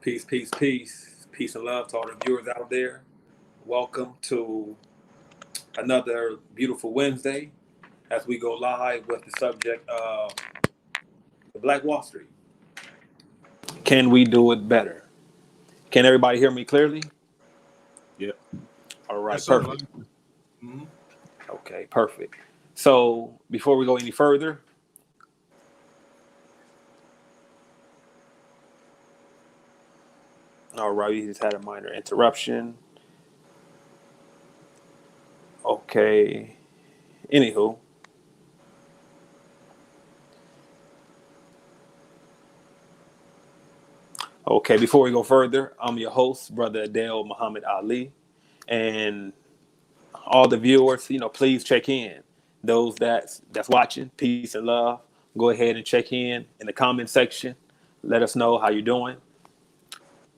Peace, peace, peace. Peace and love to all the viewers out there. Welcome to another beautiful Wednesday as we go live with the subject of the Black Wall Street. Can we do it better? Can everybody hear me clearly? Yep. All right, Yes, sir. perfect. Mhm. Okay, perfect. So before we go any further, all right, we just had a minor interruption. Okay. Anywho, okay, before we go further, I'm your host, Brother Adele Muhammad Ali. And all the viewers, please check in. Those that's watching, peace and love. Go ahead and check in the comment section. Let us know how you're doing.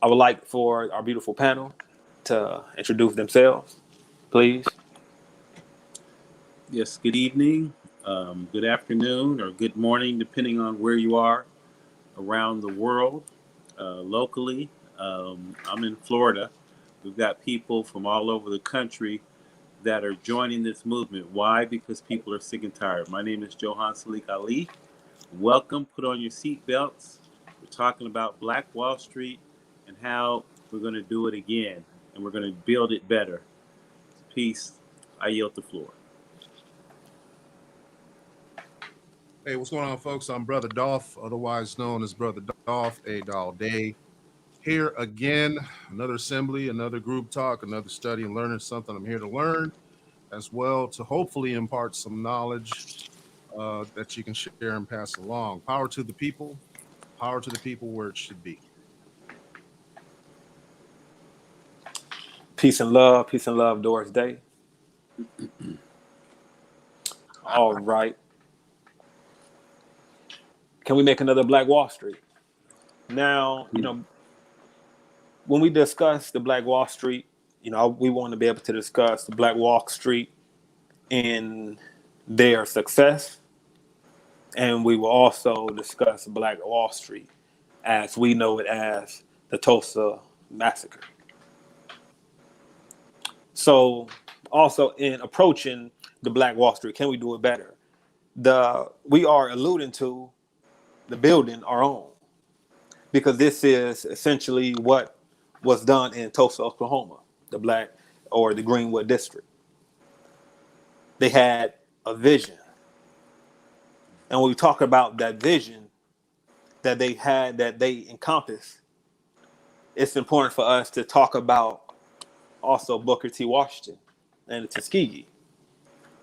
I would like for our beautiful panel to introduce themselves, please. Yes. Good evening, good afternoon, or good morning, depending on where you are around the world. Locally, I'm in Florida. We've got people from all over the country that are joining this movement. Why? Because people are sick and tired. My name is Johan Salik Ali. Welcome. Put on your seatbelts. We're talking about Black Wall Street and how we're going to do it again, and we're going to build it better. Peace. I yield the floor. Hey, what's going on, folks? I'm Brother Dolph, otherwise known as Brother Dolph A. Doll Day. Here again, another assembly, another group talk, another study and learning something I'm here to learn, as well to hopefully impart some knowledge that you can share and pass along. Power to the people where it should be. Peace and love, Doris Day. All right. Can we make another Black Wall Street? Now, when we discuss the Black Wall Street, we want to be able to discuss the Black Wall Street in their success. And we will also discuss Black Wall Street as we know it as the Tulsa Massacre. So also in approaching the Black Wall Street, can we do it better? We are alluding to the building our own, because this is essentially what was done in Tulsa, Oklahoma, the Black or the Greenwood District. They had a vision. And when we talk about that vision that they had, that they encompassed, it's important for us to talk about also Booker T. Washington and the Tuskegee,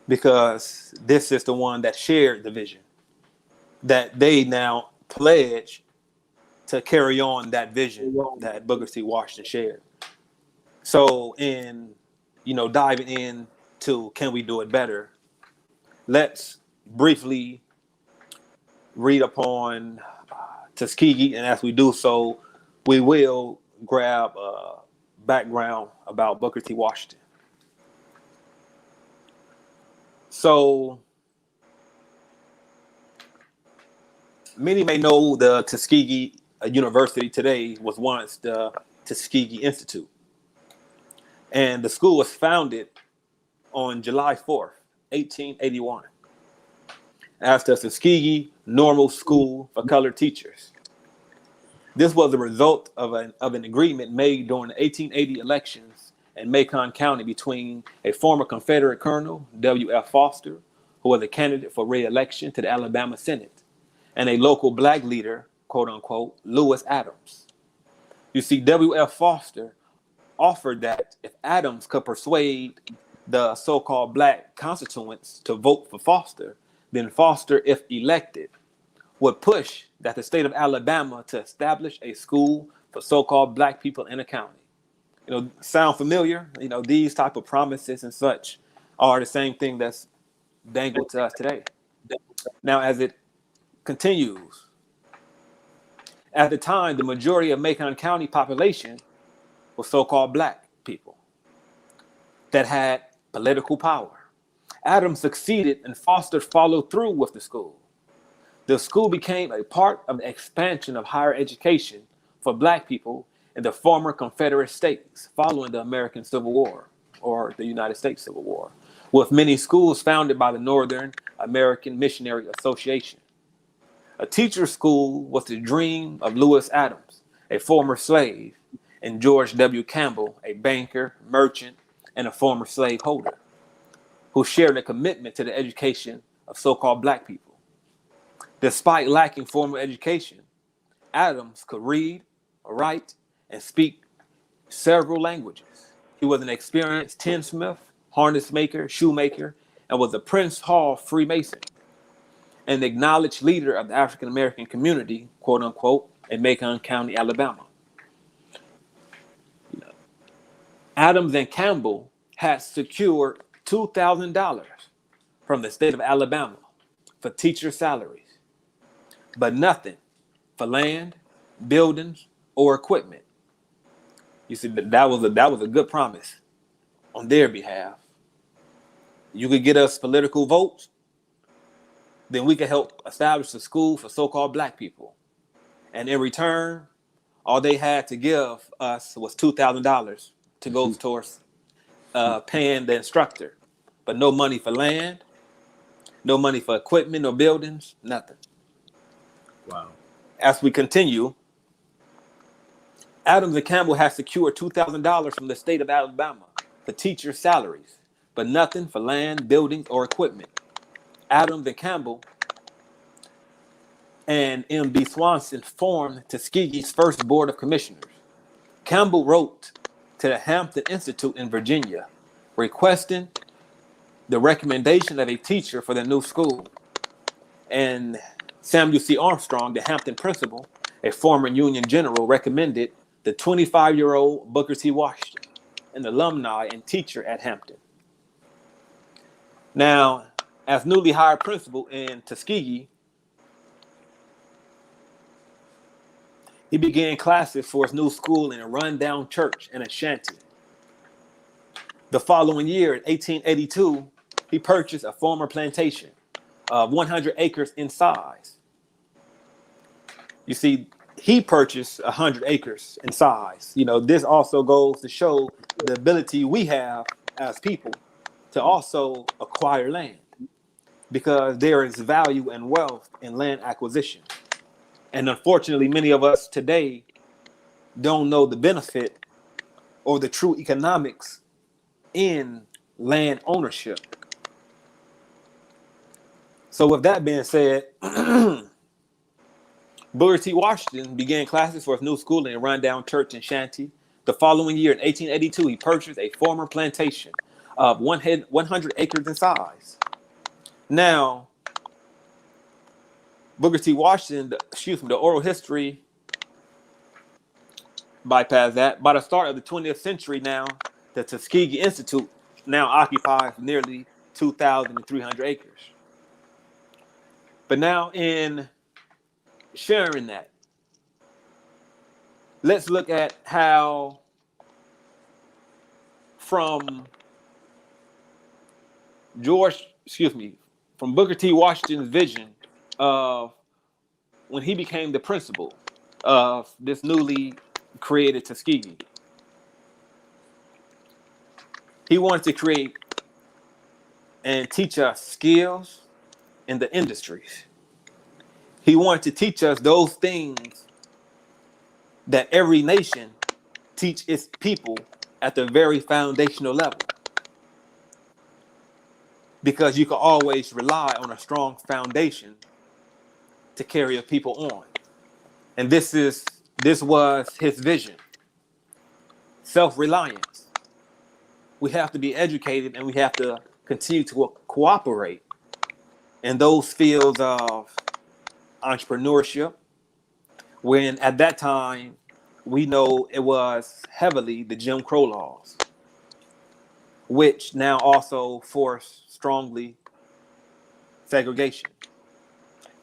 because this is the one that shared the vision that they now pledge to carry on that vision that Booker T. Washington shared. So in, diving into can we do it better, let's briefly read upon Tuskegee, and as we do so, we will grab a background about Booker T. Washington. So many may know the Tuskegee University today was once the Tuskegee Institute. And the school was founded on July 4th, 1881, as the Tuskegee Normal School for Colored Teachers. This was the result of an agreement made during the 1880 elections in Macon County between a former Confederate Colonel, W.F. Foster, who was a candidate for re-election to the Alabama Senate, and a local Black leader, quote unquote, Lewis Adams. You see, W.F. Foster offered that if Adams could persuade the so-called Black constituents to vote for Foster, then Foster, if elected, would push that the state of Alabama to establish a school for so-called Black people in the county. Sound familiar? These type of promises and such are the same thing that's dangled to us today. Now, as it continues, at the time, the majority of Macon County population was so-called Black people that had political power. Adams succeeded and Foster followed through with the school. The school became a part of the expansion of higher education for Black people in the former Confederate States following the American Civil War, or the United States Civil War, with many schools founded by the Northern American Missionary Association. A teacher's school was the dream of Lewis Adams, a former slave, and George W. Campbell, a banker, merchant, and a former slaveholder, who shared a commitment to the education of so-called black people. Despite lacking formal education, Adams could read, write, and speak several languages. He was an experienced tinsmith, harness maker, shoemaker, and was a Prince Hall Freemason, an acknowledged leader of the African American community, quote unquote, in Macon County, Alabama. Adams and Campbell had secured $2,000 from the state of Alabama for teacher salaries, but nothing for land, buildings, or equipment. You see, that was a good promise on their behalf. You could get us political votes, then we could help establish a school for so-called black people. And in return, all they had to give us was $2,000 to go towards paying the instructor, but no money for land, no money for equipment or buildings, nothing. Wow. As we continue, Adams and Campbell had secured $2,000 from the state of Alabama for teacher salaries, but nothing for land, buildings, or equipment. Adams and Campbell and M.B. Swanson formed Tuskegee's first board of commissioners. Campbell wrote to the Hampton Institute in Virginia, requesting the recommendation of a teacher for the new school. And Samuel C. Armstrong, the Hampton principal, a former Union general, recommended the 25-year-old Booker T. Washington, an alumni and teacher at Hampton. Now, as newly hired principal in Tuskegee, he began classes for his new school in a rundown church and a shanty. The following year, in 1882, he purchased a former plantation of 100 acres in size. You see, he purchased 100 acres in size. You know, this also goes to show the ability we have as people to also acquire land, because there is value and wealth in land acquisition. And unfortunately, many of us today don't know the benefit or the true economics in land ownership. So with that being said, Booker T. Washington began classes for his new school in a rundown church and shanty. The following year, in 1882, he purchased a former plantation of 100 acres in size. Now, Booker T. Washington, the oral history bypass that. By the start of the 20th century now, the Tuskegee Institute now occupies nearly 2,300 acres. But now in sharing that, let's look at how from Booker T. Washington's vision of when he became the principal of this newly created Tuskegee. He wanted to create and teach us skills in the industries. He wanted to teach us those things that every nation teach its people at the very foundational level. Because you can always rely on a strong foundation to carry a people on. And this was his vision. Self-reliance. We have to be educated and we have to continue to cooperate in those fields of entrepreneurship, when at that time we know it was heavily the Jim Crow laws, which now also force strongly segregation.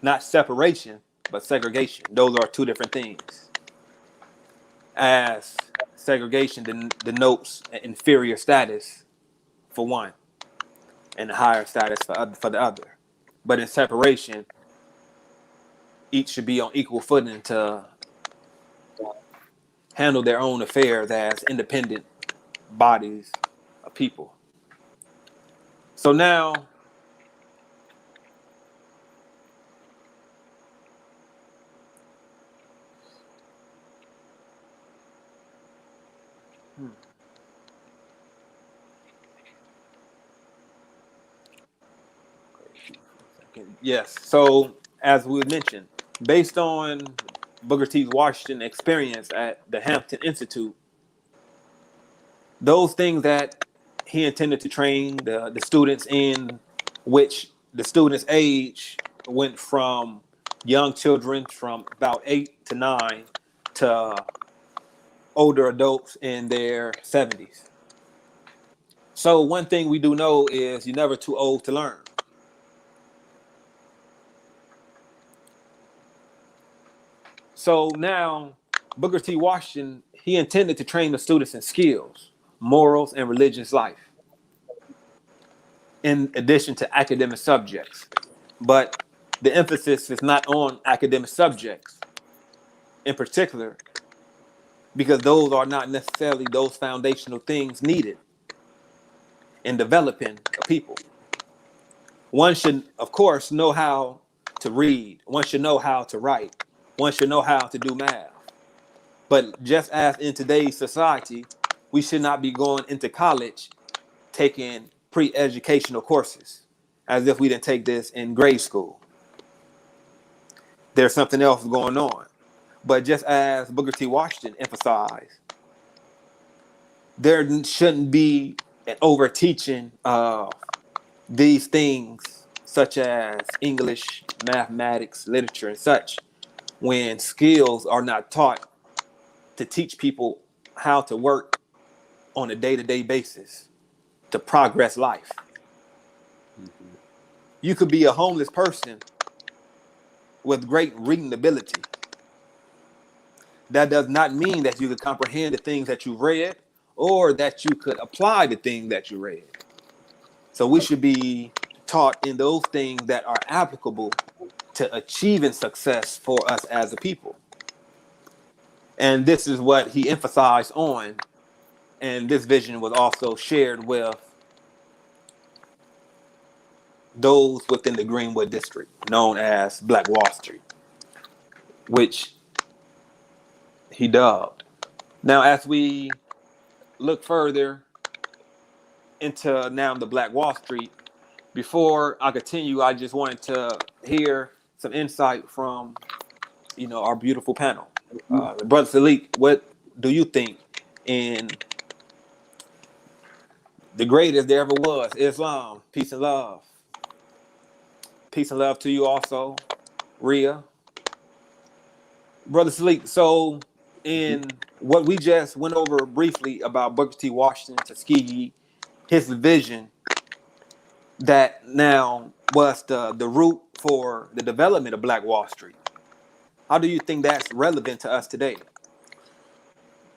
Not separation, but segregation. Those are two different things. As segregation denotes an inferior status for one and a higher status for the other. But in separation, each should be on equal footing to handle their own affairs as independent bodies of people. So now, yes. So as we mentioned, based on Booker T. Washington experience at the Hampton Institute, those things that he intended to train the students in, which the students' age went from young children from about 8 to 9 to older adults in their 70s. So one thing we do know is you're never too old to learn. So now Booker T. Washington, he intended to train the students in skills, morals, and religious life, in addition to academic subjects. But the emphasis is not on academic subjects in particular, because those are not necessarily those foundational things needed in developing a people. One should, of course, know how to read. One should know how to write. One should know how to do math. But just as in today's society, we should not be going into college taking pre-educational courses as if we didn't take this in grade school. There's something else going on. But just as Booker T. Washington emphasized, there shouldn't be an over teaching of these things such as English, mathematics, literature, and such, when skills are not taught to teach people how to work on a day-to-day basis to progress life. Mm-hmm. You could be a homeless person with great reading ability. That does not mean that you could comprehend the things that you've read or that you could apply the things that you read. So we should be taught in those things that are applicable to achieving success for us as a people. And this is what he emphasized on. And this vision was also shared with those within the Greenwood district, known as Black Wall Street, which he dubbed. Now, as we look further into now the Black Wall Street, before I continue, I just wanted to hear some insight from our beautiful panel. Brother Salik, what do you think in the greatest there ever was, Islam? Peace and love. Peace and love to you also, Rhea. Brother Salik, so in what we just went over briefly about Booker T. Washington, Tuskegee, his vision that now was the root for the development of Black Wall Street. How do you think that's relevant to us today?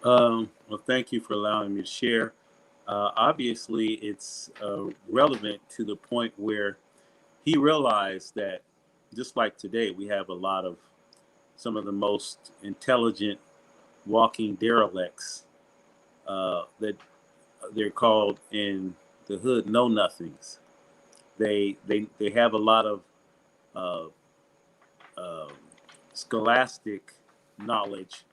Well, thank you for allowing me to share. Obviously, it's relevant to the point where he realized that just like today, we have a lot of some of the most intelligent walking derelicts that they're called in the hood know-nothings. They have a lot of scholastic knowledge,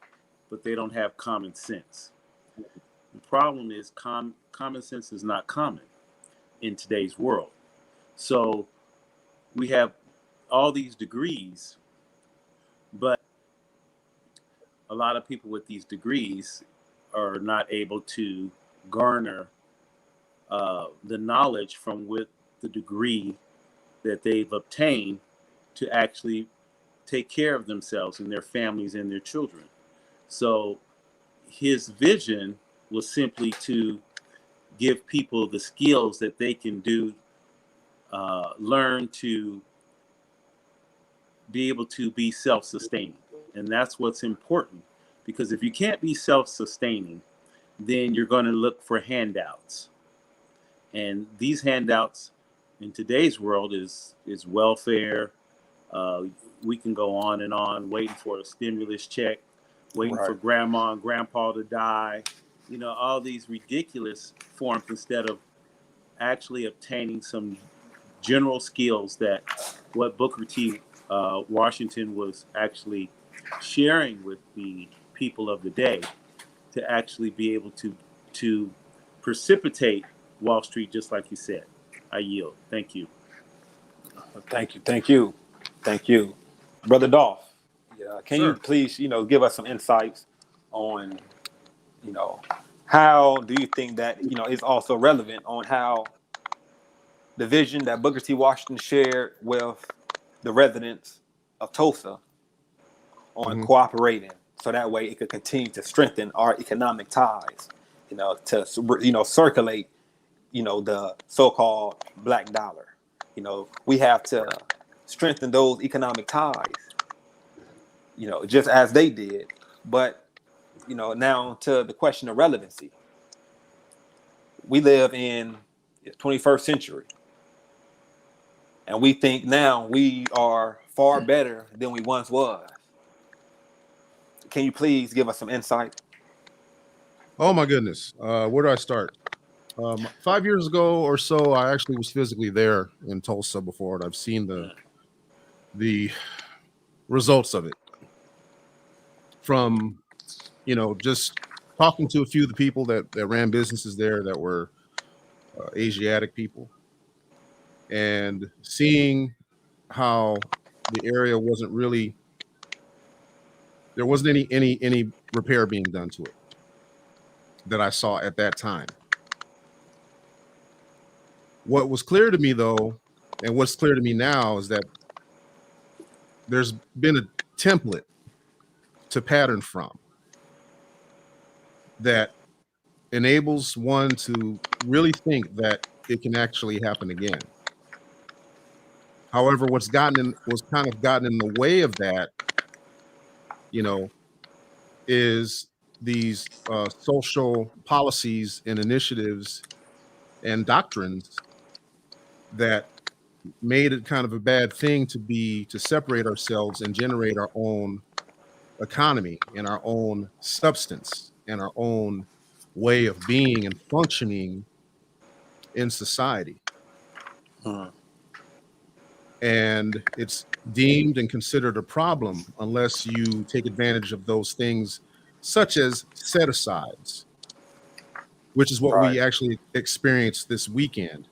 but they don't have common sense. The problem is common sense is not common in today's world. So we have all these degrees, but a lot of people with these degrees are not able to garner the knowledge from with the degree that they've obtained to actually take care of themselves and their families and their children. So his vision was simply to give people the skills that they can do, learn to be able to be self-sustaining. And that's what's important, because if you can't be self-sustaining, then you're going to look for handouts. And these handouts in today's world is welfare. We can go on and on waiting for a stimulus check. waiting for Right. grandma and grandpa to die, all these ridiculous forms instead of actually obtaining some general skills that what Booker T. Washington was actually sharing with the people of the day to actually be able to precipitate Wall Street, just like you said. I yield. Thank you. Thank you, Brother Dolph. Yeah, can you Sir. please, give us some insights on, you know, how do you think that, is also relevant on how the vision that Booker T. Washington shared with the residents of Tulsa on Mhm. cooperating, so that way it could continue to strengthen our economic ties, to circulate, the so-called black dollar. We have to strengthen those economic ties, just as they did. But now to the question of relevancy. We live in the 21st century, and we think now we are far better than we once was. Can you please give us some insight? Oh my goodness. Where do I start? 5 years ago or so, I actually was physically there in Tulsa before, and I've seen the results of it from just talking to a few of the people that ran businesses there that were Asiatic people, and seeing how the area wasn't really, there wasn't any repair being done to it that I saw at that time. What was clear to me though, and what's clear to me now, is that there's been a template to pattern from that enables one to really think that it can actually happen again. However, what's kind of gotten in the way of that, is these social policies and initiatives and doctrines that made it kind of a bad thing to separate ourselves and generate our own economy and our own substance and our own way of being and functioning in society. Hmm. And it's deemed and considered a problem unless you take advantage of those things, such as set asides, which is what we Right. actually experienced this weekend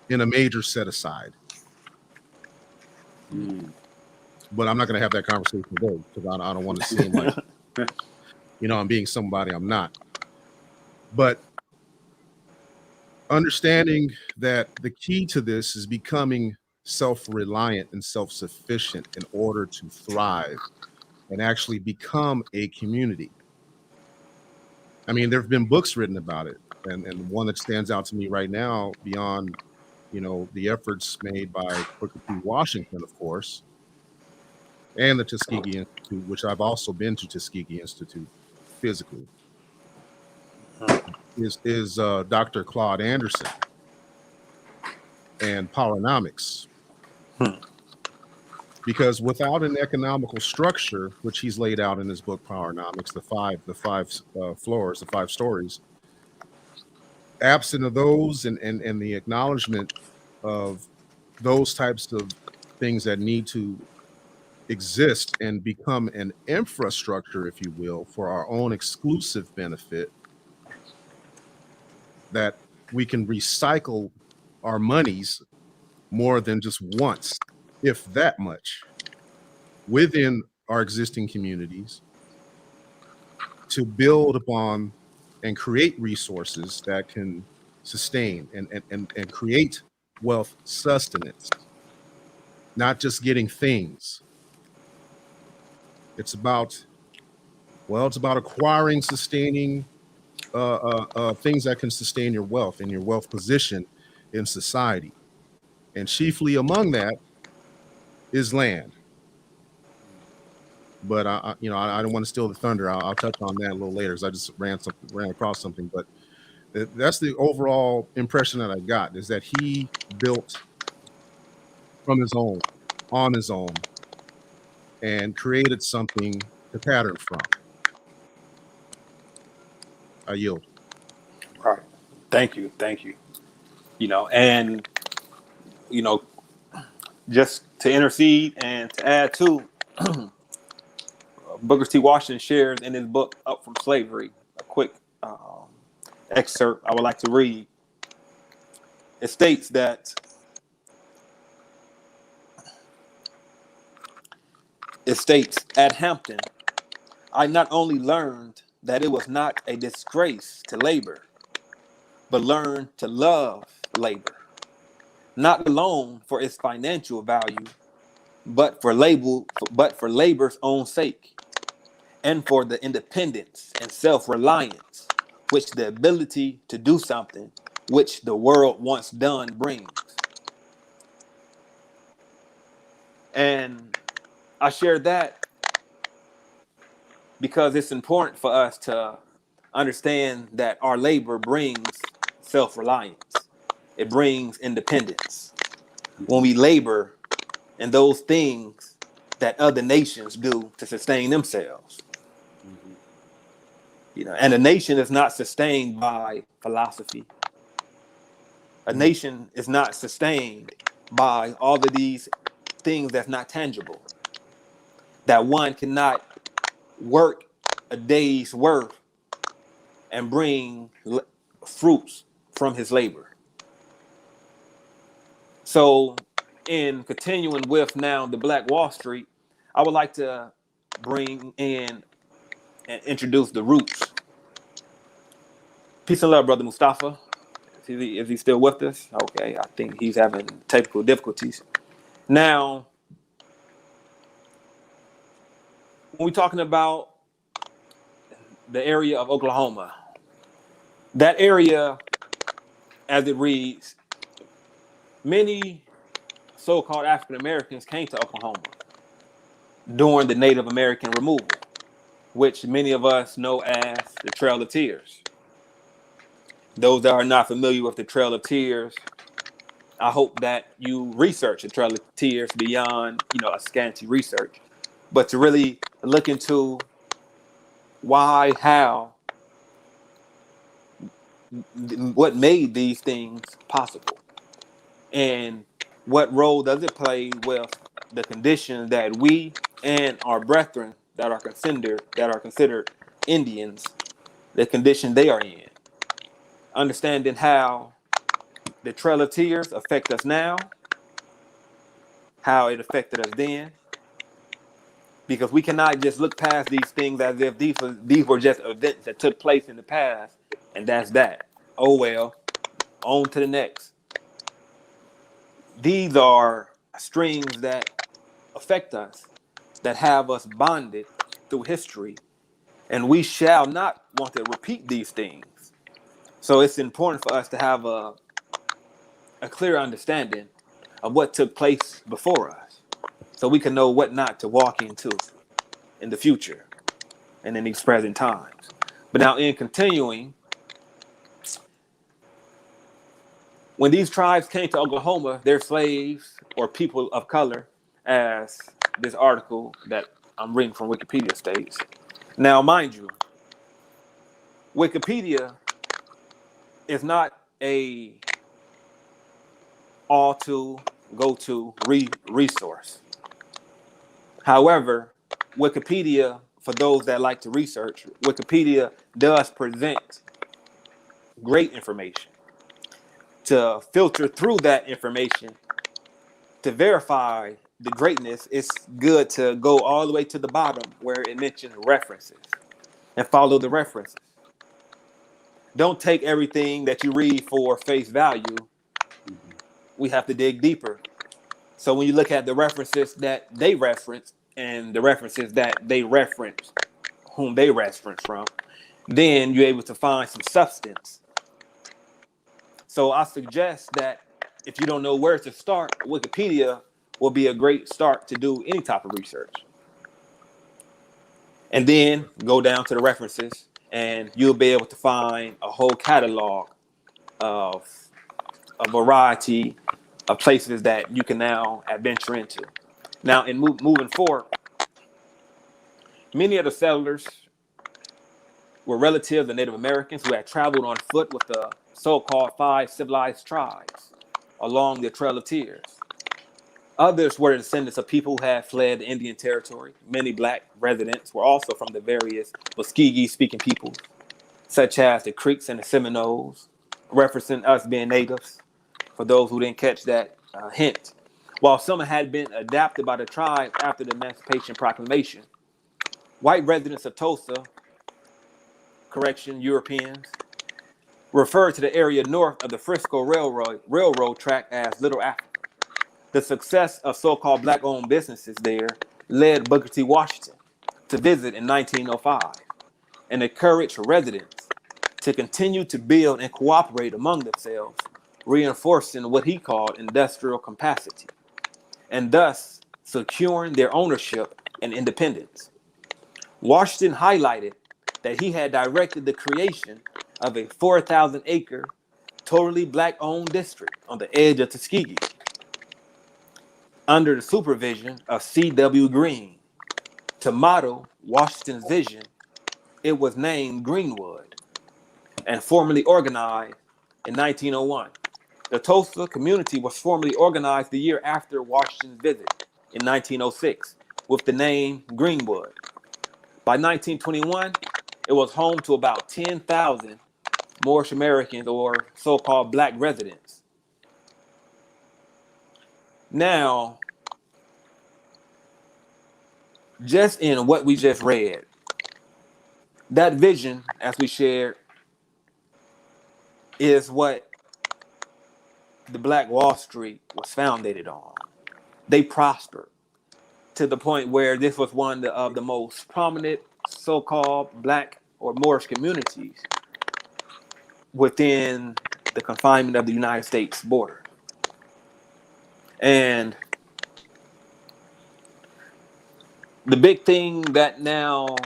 in a major set aside. Mm. But I'm not going to have that conversation today because I don't want to seem like, I'm being somebody I'm not. But understanding that the key to this is becoming self-reliant and self-sufficient in order to thrive and actually become a community. I mean, there have been books written about it, and one that stands out to me right now, beyond the efforts made by Booker T. Washington, of course, and the Tuskegee Institute, which I've also been to Tuskegee Institute physically, is Dr. Claude Anderson and Polynomics. Because without an economical structure, which he's laid out in his book Powernomics, the five floors, the 5 stories, absent of those and the acknowledgement of those types of things that need to exist and become an infrastructure, if you will, for our own exclusive benefit, that we can recycle our monies more than just once, if that much, within our existing communities to build upon and create resources that can sustain and create wealth sustenance, not just getting things. It's about acquiring, sustaining things that can sustain your wealth and your wealth position in society. And chiefly among that is land. But I don't want to steal the thunder. I'll touch on that a little later because I just ran across something. But that's the overall impression that I got, is that he built from his own, on his own, and created something the pattern from. I yield. All right. Thank you. Thank you. And, you know, just to intercede and to add to, Booker T. Washington shares in his book, Up From Slavery, a quick excerpt I would like to read. It states that at Hampton, I not only learned that it was not a disgrace to labor, but learned to love labor, not alone for its financial value, but for labor's own sake, and for the independence and self-reliance which the ability to do something which the world once done brings. And I share that because it's important for us to understand that our labor brings self-reliance. It brings independence. When we labor in those things that other nations do to sustain themselves. And a nation is not sustained by philosophy. A nation is not sustained by all of these things that's not tangible. That one cannot work a day's worth and bring fruits from his labor. So in continuing with now the Black Wall Street, I would like to bring in and introduce the roots. Peace and love, Brother Mustafa. Is he still with us? Okay, I think he's having technical difficulties. Now, when we're talking about the area of Oklahoma, that area, as it reads, many so-called African Americans came to Oklahoma during the Native American removal, which many of us know as the Trail of Tears. Those that are not familiar with the Trail of Tears, I hope that you research the Trail of Tears beyond, a scanty research, but to really look into why, how, what made these things possible, and what role does it play with the condition that we and our brethren that are considered Indians, the condition they are in. Understanding how the Trail of Tears affect us now, how it affected us then, because we cannot just look past these things as if these were just events that took place in the past, and that's that. Oh well, on to the next. These are strings that affect us, that have us bonded through history, and we shall not want to repeat these things. So it's important for us to have a clear understanding of what took place before us, so we can know what not to walk into in the future and in these present times. But now, in continuing, when these tribes came to Oklahoma, they're slaves or people of color, as this article that I'm reading from Wikipedia states. Now, mind you, Wikipedia is not a go-to resource. However, Wikipedia, for those that like to research, Wikipedia does present great information. To filter through that information, to verify the greatness, it's good to go all the way to the bottom where it mentions references and follow the references. Don't take everything that you read for face value. We have to dig deeper. So when you look at the references that they reference and the references that they reference, whom they reference from, then you're able to find some substance. So I suggest that if you don't know where to start, Wikipedia will be a great start to do any type of research. And then go down to the references, and you'll be able to find a whole catalog of a variety of places that you can now adventure into. Now, in moving forward, Many of the settlers were relatives of Native Americans who had traveled on foot with the so-called 5 civilized tribes along the Trail of Tears. Others were descendants of people who had fled the Indian Territory. Many black residents were also from the various Muskogee-speaking peoples, such as the Creeks and the Seminoles, referencing us being natives, for those who didn't catch that hint. While some had been adapted by the tribe after the Emancipation Proclamation, white residents of Tulsa, Europeans, referred to the area north of the Frisco Railroad track as Little Africa. The success of so-called black-owned businesses there led Booker T. Washington to visit in 1905 and encouraged residents to continue to build and cooperate among themselves, reinforcing what he called industrial capacity, and thus securing their ownership and independence. Washington highlighted that he had directed the creation of a 4,000-acre, totally black-owned district on the edge of Tuskegee, under the supervision of C.W. Green. To model Washington's vision, it was named Greenwood and formally organized in 1901. The Tulsa community was formally organized the year after Washington's visit in 1906 with the name Greenwood. By 1921, it was home to about 10,000 Moorish Americans or so-called black residents. Now, just in what we just read, that vision, as we shared, is what the Black Wall Street was founded on. They prospered to the point where this was one of the most prominent so-called black or Moorish communities within the confinement of the United States border. And the big thing that now,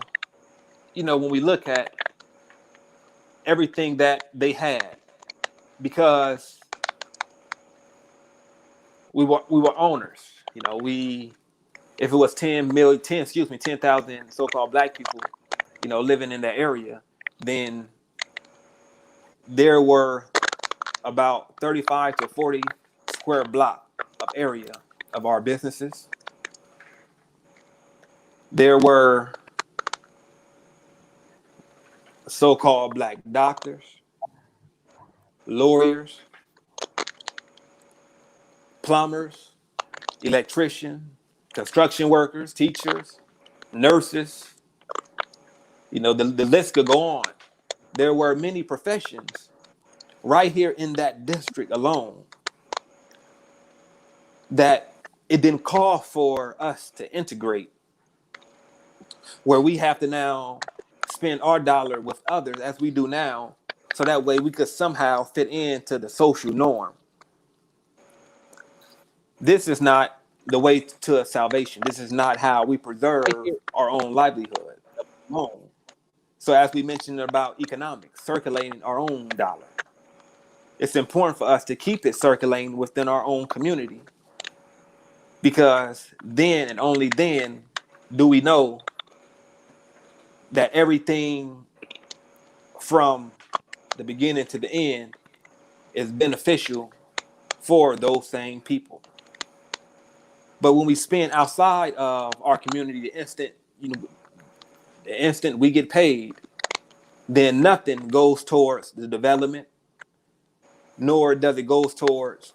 when we look at everything that they had, because we were owners, if it was 10,000 so-called black people, living in that area, then there were about 35 to 40 square block of area of our businesses. There were so-called black doctors, lawyers, plumbers, electricians, construction workers, teachers, nurses. The list could go on. There were many professions right here in that district alone that it didn't call for us to integrate, where we have to now spend our dollar with others as we do now, so that way we could somehow fit into the social norm. This is not the way to salvation. This is not how we preserve our own livelihood. So as we mentioned about economics, circulating our own dollar, it's important for us to keep it circulating within our own community, because then and only then do we know that everything from the beginning to the end is beneficial for those same people. But when we spend outside of our community, the instant we get paid, then nothing goes towards the development, nor does it goes towards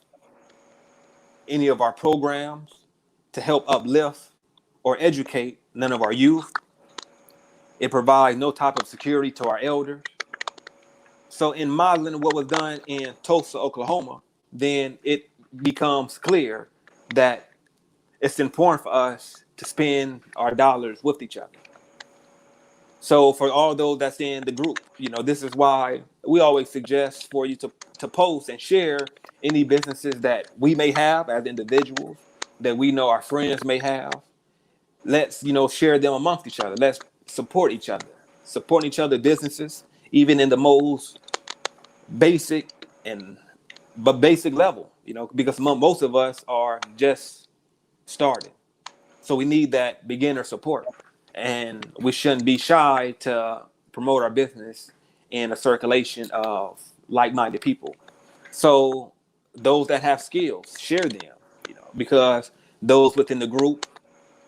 any of our programs to help uplift or educate none of our youth. It provides no type of security to our elders. So in modeling what was done in Tulsa, Oklahoma, then it becomes clear that it's important for us to spend our dollars with each other. So for all those that's in the group, this is why we always suggest for you to post and share any businesses that we may have as individuals, that we know our friends may have. Let's, share them amongst each other. Let's support each other. Supporting each other businesses, even in the most basic level, because most of us are just starting. So we need that beginner support. and we shouldn't be shy to promote our business in a circulation of like-minded people. So those that have skills, share them, because those within the group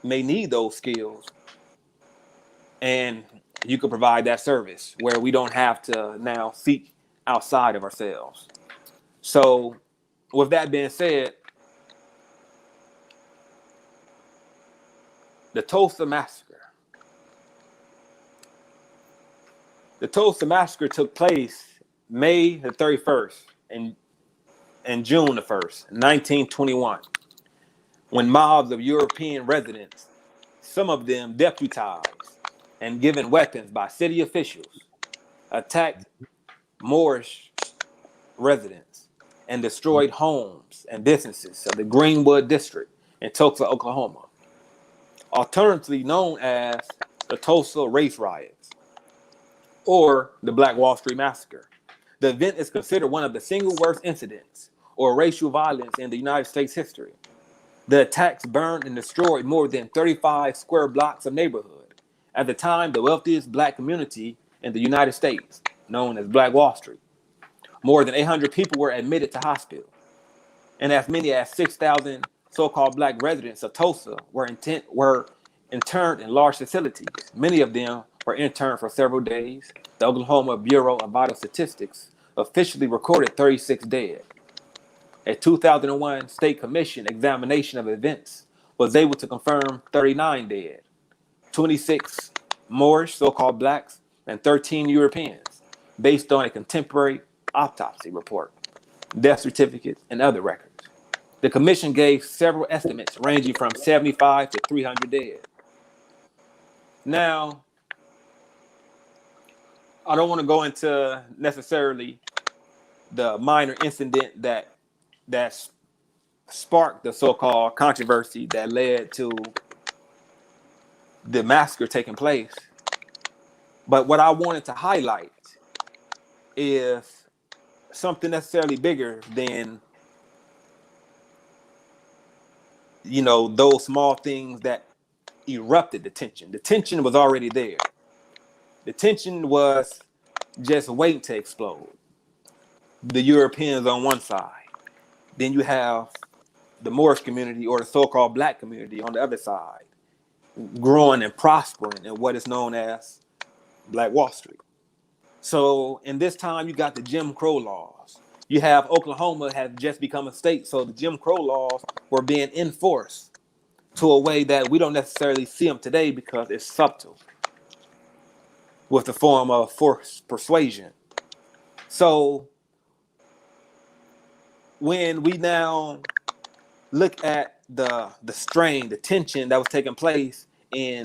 may need those skills, and you can provide that service where we don't have to now seek outside of ourselves. So with that being said, the Tulsa Massacre. The Tulsa Massacre took place May the 31st and June the 1st, 1921, when mobs of European residents, some of them deputized and given weapons by city officials, attacked Moorish residents and destroyed homes and businesses of the Greenwood district in Tulsa, Oklahoma, alternatively known as the Tulsa Race Riots or the Black Wall Street Massacre. The event is considered one of the single worst incidents or racial violence in the United States history. The attacks burned and destroyed more than 35 square blocks of neighborhood. At the time, the wealthiest black community in the United States, known as Black Wall Street. More than 800 people were admitted to hospital, and as many as 6,000 so-called black residents of Tulsa were interned in large facilities. Many of them were interned for several days. The Oklahoma Bureau of Vital Statistics officially recorded 36 dead. A 2001 state commission examination of events was able to confirm 39 dead, 26 Moorish, so-called blacks, and 13 Europeans, based on a contemporary autopsy report, death certificates, and other records. The commission gave several estimates ranging from 75 to 300 dead. Now, I don't want to go into necessarily the minor incident that sparked the so-called controversy that led to the massacre taking place. But what I wanted to highlight is something necessarily bigger than, those small things that erupted the tension. The tension was already there. The tension was just waiting to explode. The Europeans on one side. Then you have the Moorish community or the so-called black community on the other side, growing and prospering in what is known as Black Wall Street. So in this time, you got the Jim Crow laws. You have Oklahoma had just become a state, so the Jim Crow laws were being enforced to a way that we don't necessarily see them today because it's subtle with the form of forced persuasion. So when we now look at the strain, the tension that was taking place in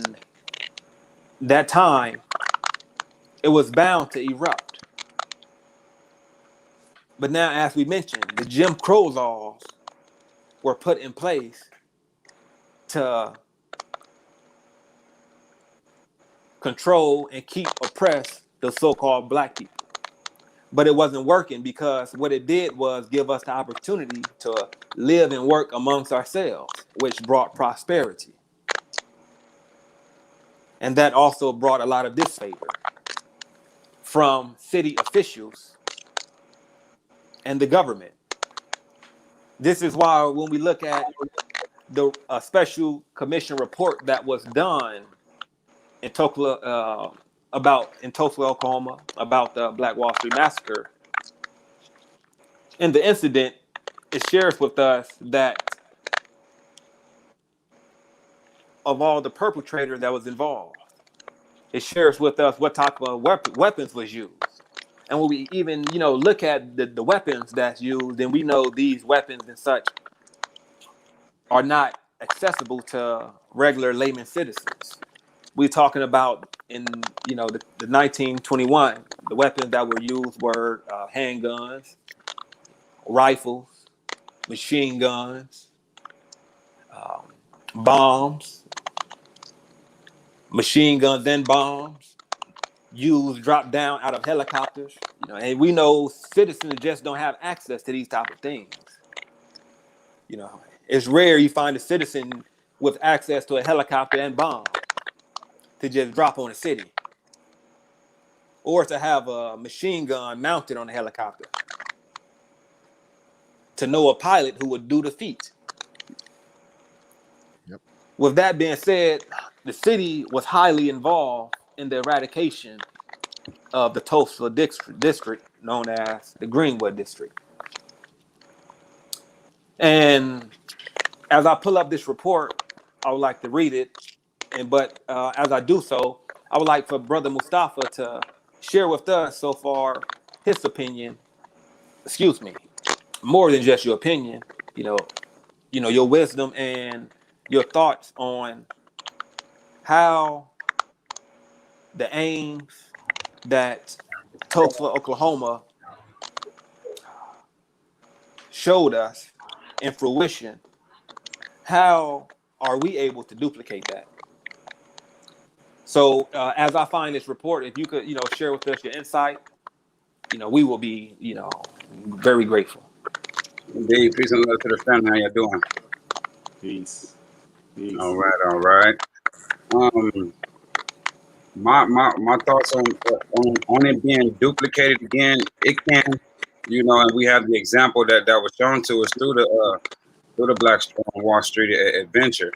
that time, it was bound to erupt. But now, as we mentioned, the Jim Crow laws were put in place to control and keep oppressed the so-called black people. But it wasn't working because what it did was give us the opportunity to live and work amongst ourselves, which brought prosperity. And that also brought a lot of disfavor from city officials and the government. This is why when we look at the special commission report that was done in Tulsa, Oklahoma, about the Black Wall Street Massacre, in the incident, it shares with us that of all the perpetrators that was involved, it shares with us what type of weapons was used. And when we even, look at the weapons that's used, then we know these weapons and such are not accessible to regular layman citizens. We're talking about in, the 1921, the weapons that were used were handguns, rifles, machine guns, bombs, machine guns and bombs, used dropped down out of helicopters, and we know citizens just don't have access to these type of things. It's rare you find a citizen with access to a helicopter and bomb. to just drop on a city, or to have a machine gun mounted on a helicopter, to know a pilot who would do the feat. Yep. With that being said, the city was highly involved in the eradication of the Tulsa district, known as the Greenwood District. And as I pull up this report, I would like to read it. But as I do so, I would like for Brother Mustafa to share with us so far his opinion. Excuse me, more than just your opinion. Your wisdom and your thoughts on how the aims that Tulsa, Oklahoma showed us in fruition, how are we able to duplicate that? So as I find this report, if you could, share with us your insight, we will be, very grateful. Indeed. Peace and love to the family. How you doing? Peace. Peace. All right, all right. My thoughts on it being duplicated again. It can, and we have the example that was shown to us through the Black Wall Street adventure.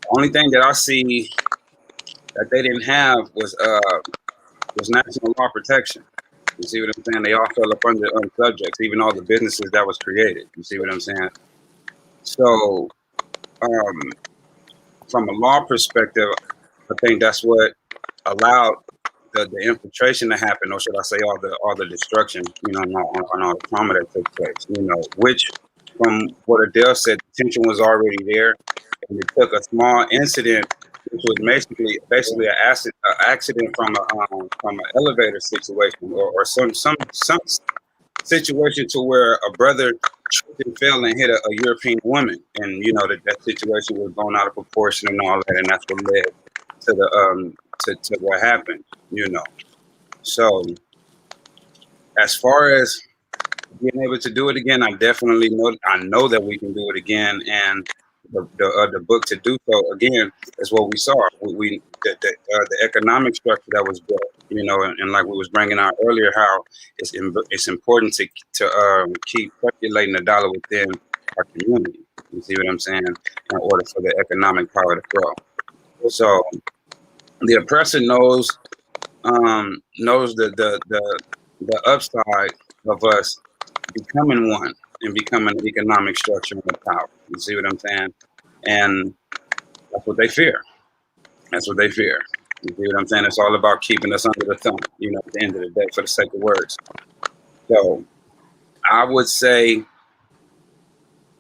The only thing that I see that they didn't have was national law protection. You see what I'm saying? They all fell up under subjects, even all the businesses that was created. You see what I'm saying? So, from a law perspective, I think that's what allowed the infiltration to happen, or should I say, all the destruction, on all the trauma that took place. Which, from what Adele said, the tension was already there, and it took a small incident, which was basically an accident from an elevator situation, or some situation to where a brother tripped and fell and hit a European woman, and that situation was blown out of proportion and all that, and that's what led to the to what happened. So as far as being able to do it again, I definitely know that we can do it again, and the book to do so again is what we saw. The economic structure that was built, and like we was bringing out earlier, how it's important to keep circulating the dollar within our community. You see what I'm saying? In order for the economic power to grow. So the oppressor knows the upside of us becoming one and becoming an economic structure and power. You see what I'm saying? And that's what they fear. That's what they fear. You see what I'm saying? It's all about keeping us under the thumb, at the end of the day, for the sake of words. So I would say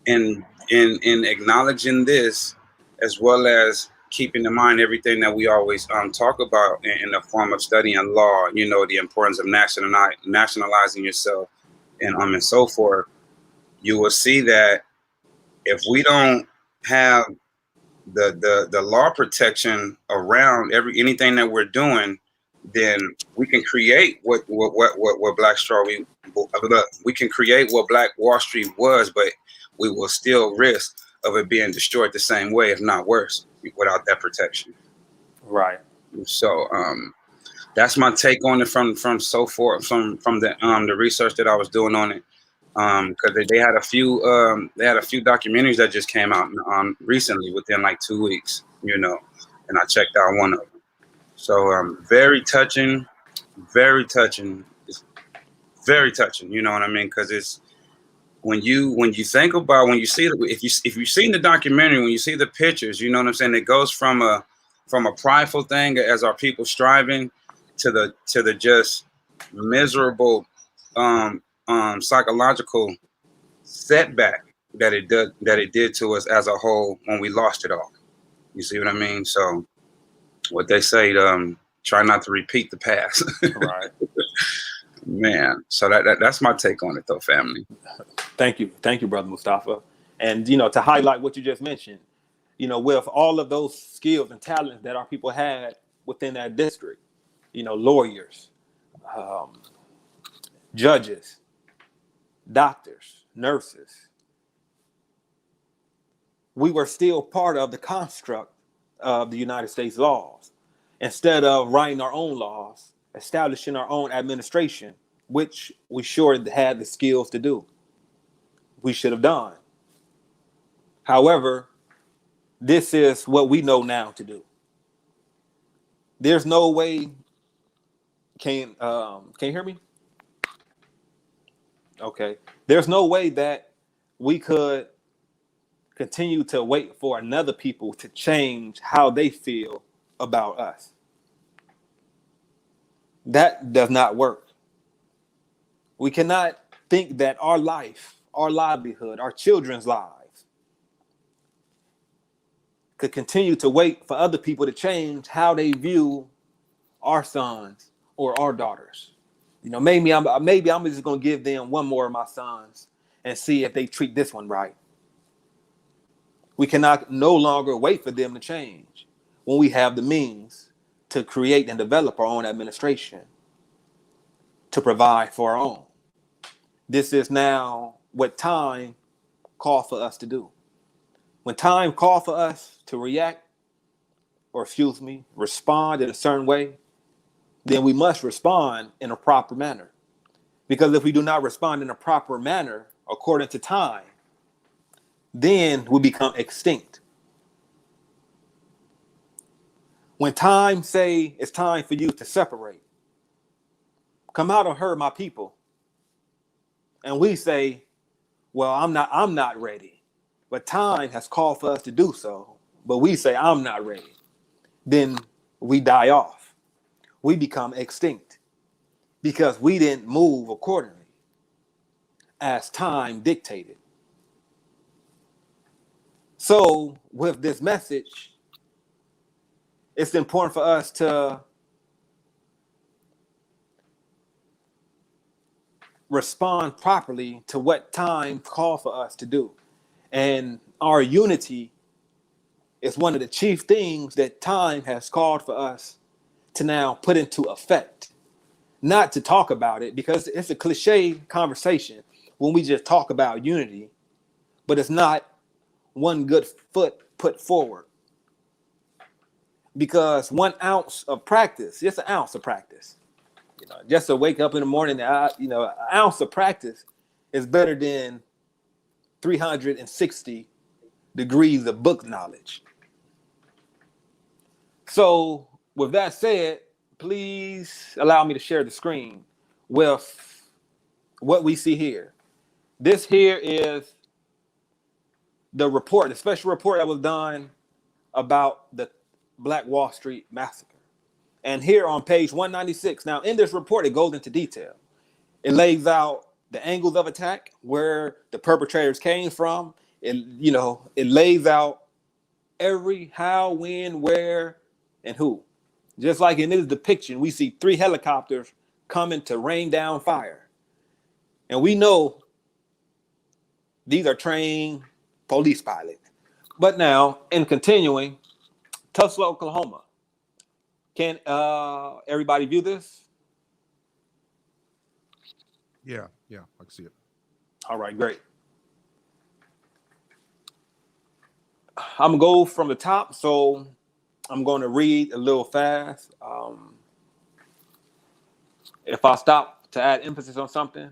in acknowledging this, as well as keeping in mind everything that we always talk about in the form of studying law, the importance of nationalizing yourself and so forth, you will see that if we don't have the law protection around anything that we're doing, then we can create what Black we can create what Black Wall Street was, but we will still risk of it being destroyed the same way, if not worse, without that protection. Right. So that's my take on it from the research that I was doing on it. Because they had a few documentaries that just came out recently within like 2 weeks, and I checked out one of them. So very touching. It's very touching. You know what I mean? Because it's when you think about, when you see, if you've seen the documentary, when you see the pictures, you know what I'm saying? It goes from a prideful thing as our people striving to the just miserable psychological setback that it did to us as a whole when we lost it all. You see what I mean? So what they say, try not to repeat the past. Right. Man, so that's my take on it, though, family. Thank you, Brother Mustafa. And to highlight what you just mentioned, with all of those skills and talents that our people had within that district, lawyers, judges, doctors, nurses, we were still part of the construct of the United States laws. instead of writing our own laws, establishing our own administration, which we sure had the skills to do. We should have done. However, this is what we know now to do. There's no way. Can you hear me? Okay. There's no way that we could continue to wait for another people to change how they feel about us. That does not work. We cannot think that our life, our livelihood, our children's lives could continue to wait for other people to change how they view our sons or our daughters. You know, maybe I'm just gonna give them one more of my sons and see if they treat this one right. We cannot no longer wait for them to change when we have the means to create and develop our own administration to provide for our own. This is now what time called for us to do. When time called for us to react, or respond in a certain way, then we must respond in a proper manner. Because if we do not respond in a proper manner, according to time, then we become extinct. When time say it's time for you to separate, come out and herd my people, and we say, well, I'm not ready, but time has called for us to do so, but we say I'm not ready, then we die off. We become extinct because we didn't move accordingly as time dictated. So with this message, it's important for us to respond properly to what time called for us to do. And our unity is one of the chief things that time has called for us to now put into effect. Not to talk about it, because it's a cliche conversation when we just talk about unity, but it's not one good foot put forward. Because 1 ounce of practice, just an ounce of practice, just to wake up in the morning, an ounce of practice is better than 360 degrees of book knowledge. So with that said, please allow me to share the screen with what we see here. This here is the report, the special report that was done about the Black Wall Street Massacre. And here on page 196, now in this report, it goes into detail. It lays out the angles of attack, where the perpetrators came from. It lays out every how, when, where, and who. Just like in this depiction, we see 3 helicopters coming to rain down fire. And we know these are trained police pilots. But now, in continuing, Tulsa, Oklahoma. Can everybody view this? Yeah, I can see it. All right, great. I'm gonna go from the top, so I'm going to read a little fast. If I stop to add emphasis on something,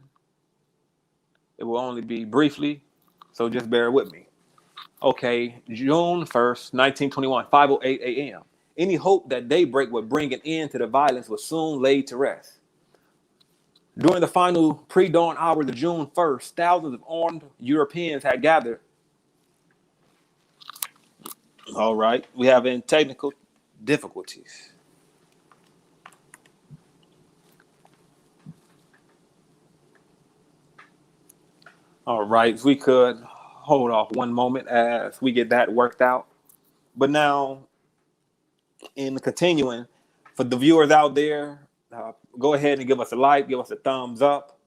it will only be briefly, so just bear with me. Okay, June 1st, 1921, 5:08 a.m. Any hope that daybreak would bring an end to the violence was soon laid to rest. During the final pre-dawn hours of June 1st, thousands of armed Europeans had gathered. All right, we have technical difficulties. All right, if we could hold off one moment as we get that worked out. But now, in continuing, for the viewers out there, go ahead and give us a like, give us a thumbs up.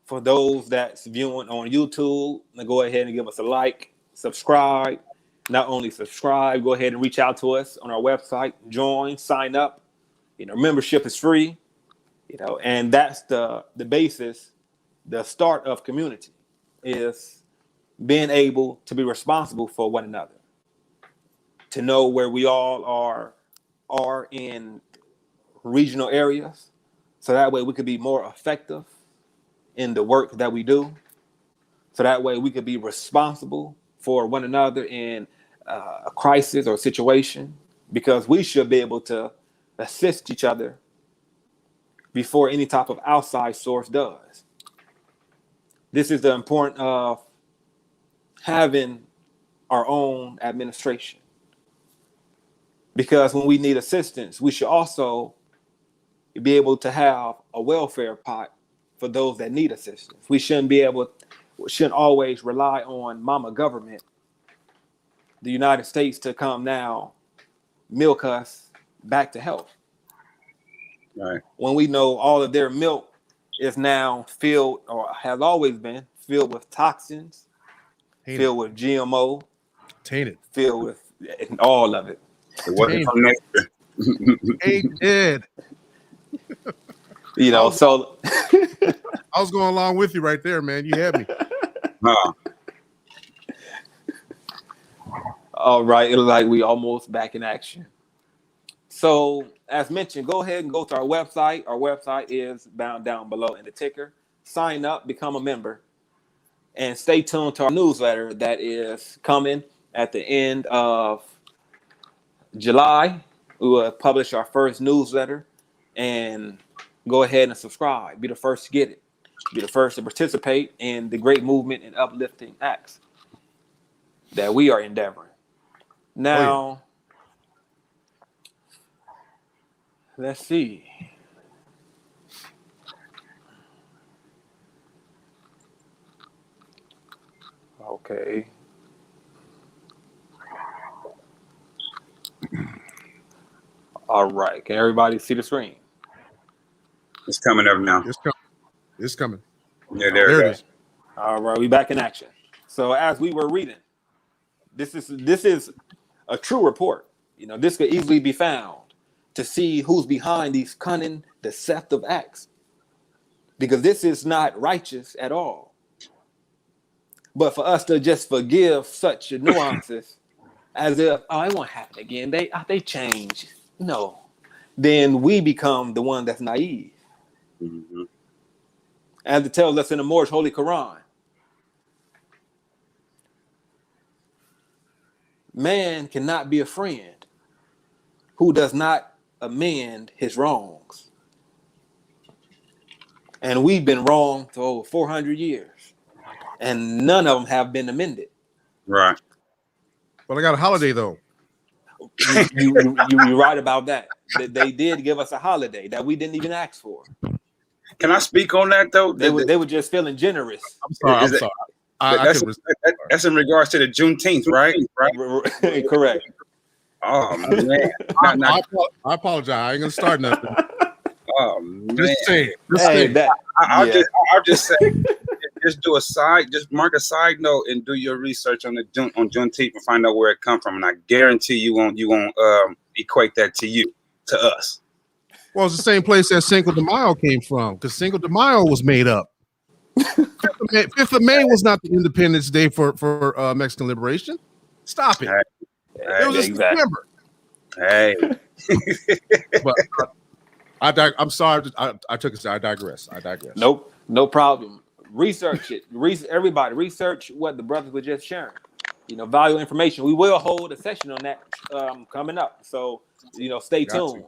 For those that's viewing on YouTube, go ahead and give us a like, subscribe. Not only subscribe, go ahead and reach out to us on our website, join, sign up. Membership is free, and that's the basis, the start of community is being able to be responsible for one another, to know where we all are are in regional areas, so that way we could be more effective in the work that we do. So that way we could be responsible for one another in a crisis or situation, because we should be able to assist each other before any type of outside source does. This is the importance of having our own administration, because when we need assistance, we should also be able to have a welfare pot for those that need assistance. We shouldn't always rely on mama government, the United States, to come now milk us back to health. Right. When we know all of their milk is now filled, or has always been filled, with toxins, filled with GMO, Tainted. filled with all of it. It wasn't from nature. Tainted. You know, so I was going along with you right there, man. You had me. all right, it looks like we almost back in action. So, as mentioned, go ahead and go to our website. Our website is bound down below in the ticker. Sign up, become a member, and stay tuned to our newsletter that is coming at the end of July. We will publish our first newsletter, and go ahead and subscribe. Be the first to get it. Be the first to participate in the great movement and uplifting acts that we are endeavoring. Now, let's see. Okay. All right. Can everybody see the screen? It's coming up now. It's coming. It's coming. Yeah, There it it is. is. All right, we back in action. So as we were reading, this is a true report. You know, this could easily be found to see who's behind these cunning, deceptive acts, because this is not righteous at all. But for us to just forgive such nuances as if, oh, it won't happen again. They change, then we become the one that's naive. Mm-hmm. As it tells us in the Moorish Holy Quran, man cannot be a friend who does not amend his wrongs. And we've been wrong for over 400 years, and none of them have been amended. Right. But I got a holiday though. You're right about that. They did give us a holiday that we didn't even ask for. Can I speak on that though? They were just feeling generous. I'm sorry. That's in regards to the Juneteenth, right? Right. Correct. Oh man. I apologize. I ain't gonna start nothing. Oh man. Just say it. I'll just say, just do just mark a side note and do your research on Juneteenth and find out where it come from, and I guarantee you won't equate that to us. Well, it's the same place that Cinco de Mayo came from, because Cinco de Mayo was made up. 5th of May was not the Independence Day for Mexican liberation. Stop it. It was just September. Hey. But I'm sorry. I took it. I digress. Nope. No problem. Research it. Everybody research what the brothers were just sharing. Valuable information. We will hold a session on that coming up. So, stay tuned.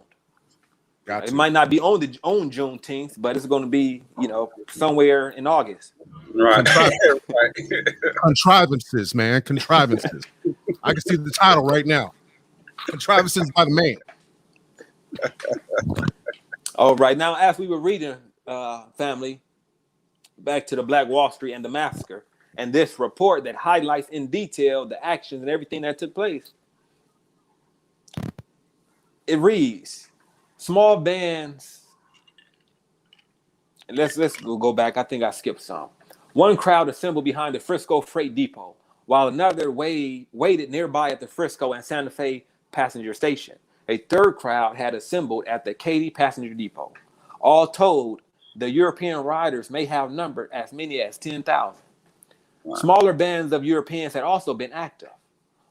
It might not be on Juneteenth, but it's going to be, somewhere in August. Right. Contrivances, man. Contrivances. I can see the title right now. Contrivances by the man. All right. Now, as we were reading, family, back to the Black Wall Street and the massacre, and this report that highlights in detail the actions and everything that took place, it reads, small bands. And let's go back. I think I skipped some. One crowd assembled behind the Frisco Freight Depot, while another waited nearby at the Frisco and Santa Fe passenger station. A third crowd had assembled at the Katy passenger depot. All told, the European riders may have numbered as many as 10,000. Wow. Smaller bands of Europeans had also been active.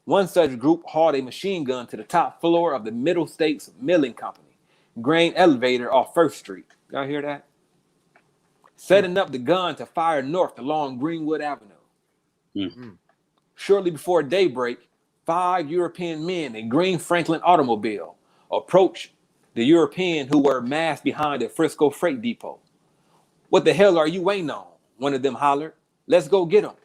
One such group hauled a machine gun to the top floor of the Middle States Milling Company grain elevator off First Street. Y'all hear that? Setting up the gun to fire north along Greenwood Avenue. Shortly before daybreak, 5 European men in green Franklin automobile approached the European who were massed behind the Frisco Freight Depot. "What the hell are you waiting on?" one of them hollered. "Let's go get them."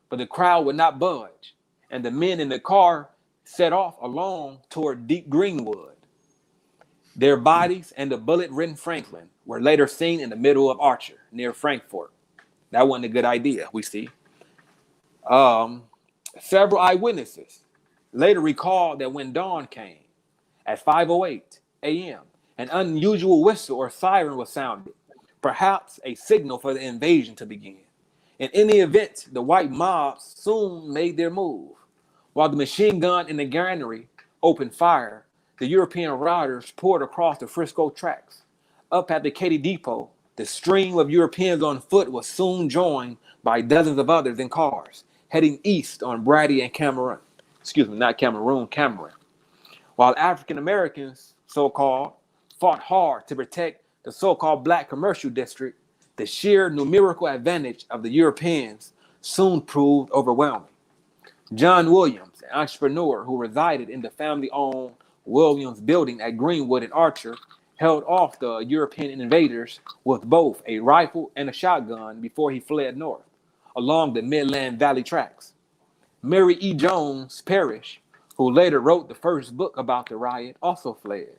But the crowd would not budge, and the men in the car set off along toward Deep Greenwood. Their bodies and the bullet-ridden Franklin were later seen in the middle of Archer, near Frankfort. That wasn't a good idea, we see. Several eyewitnesses later recalled that when dawn came at 5:08 a.m., an unusual whistle or siren was sounded, perhaps a signal for the invasion to begin. In any event, the white mobs soon made their move. While the machine gun in the granary opened fire, the European riders poured across the Frisco tracks. Up at the Katy Depot, the stream of Europeans on foot was soon joined by dozens of others in cars, heading east on Brady and Cameron. Cameron. While African Americans, so-called, fought hard to protect the so-called black commercial district, the sheer numerical advantage of the Europeans soon proved overwhelming. John Williams, an entrepreneur who resided in the family-owned Williams building at Greenwood and Archer, held off the European invaders with both a rifle and a shotgun before he fled north along the Midland Valley tracks. Mary E. Jones Parrish, who later wrote the first book about the riot, also fled.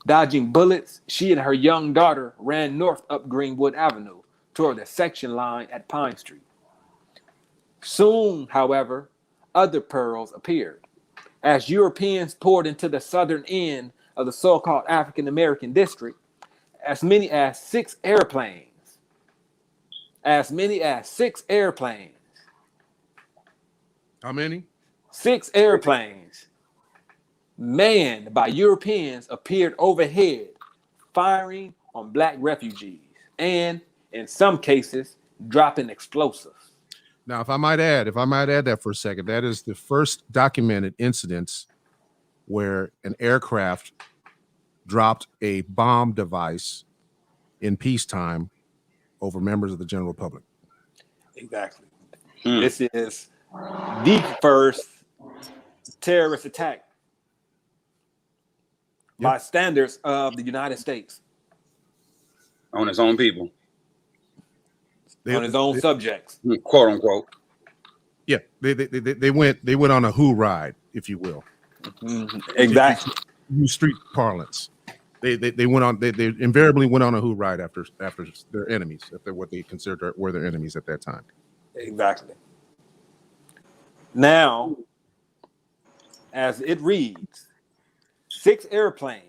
Dodging bullets, she and her young daughter ran north up Greenwood Avenue toward the section line at Pine Street. Soon, however, other perils appeared. As Europeans poured into the southern end of the so-called African American district, as many as six airplanes How many? 6 airplanes manned by Europeans appeared overhead, firing on black refugees and, in some cases, dropping explosives. Now, if I might add that for a second, that is the first documented incidents where an aircraft dropped a bomb device in peacetime over members of the general public. Exactly. This is the first terrorist attack by standards of the United States On his own people, on his own subjects, quote unquote. Yeah, they went on a who ride, if you will. Exactly. Use street parlance. They invariably went on a who ride after their enemies, after what they considered were their enemies at that time. Exactly. Now, as it reads, 6 airplanes